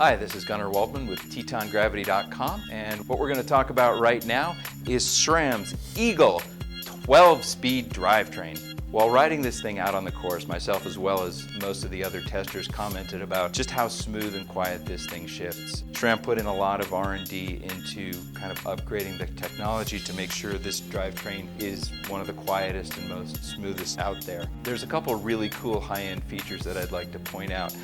Hi, this is Gunnar Waldman with TetonGravity.com, and what we're going to talk about right now is SRAM's Eagle 12-speed drivetrain. While riding this thing out on the course, myself as well as most of the other testers commented about just how smooth and quiet this thing shifts. SRAM put in a lot of R&D into kind of upgrading the technology to make sure this drivetrain is one of the quietest and most smoothest out there. There's a couple really cool high-end features that I'd like to point out.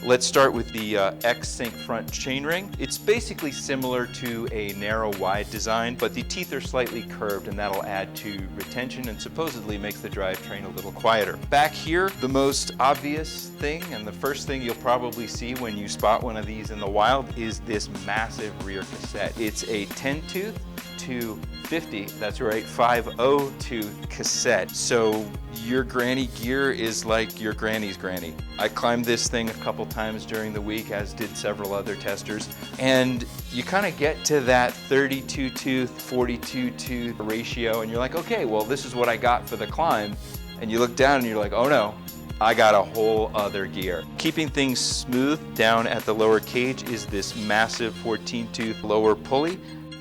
Let's start with the X-Sync front chainring. It's basically similar to a narrow wide design, but the teeth are slightly curved, and that'll add to retention and supposedly makes the drivetrain a little quieter. Back here, the most obvious thing and the first thing you'll probably see when you spot one of these in the wild is this massive rear cassette. It's a 10-tooth to 50, that's right, 5/0 tooth cassette. So your granny gear is like your granny's granny. I climbed this thing a couple times during the week, as did several other testers, and you kind of get to that 32 tooth, 42 tooth ratio, and you're like, okay, well, this is what I got for the climb. And you look down and you're like, oh no, I got a whole other gear. Keeping things smooth down at the lower cage is this massive 14 tooth lower pulley.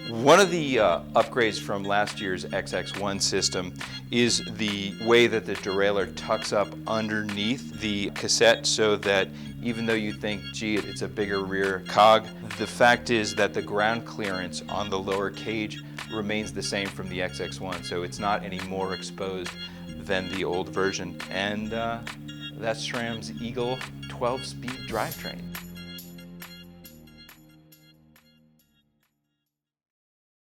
One of the upgrades from last year's XX1 system is the way that the derailleur tucks up underneath the cassette, so that even though you think, gee, it's a bigger rear cog, the fact is that the ground clearance on the lower cage remains the same from the XX1, so it's not any more exposed than the old version. And that's SRAM's Eagle 12-speed drivetrain.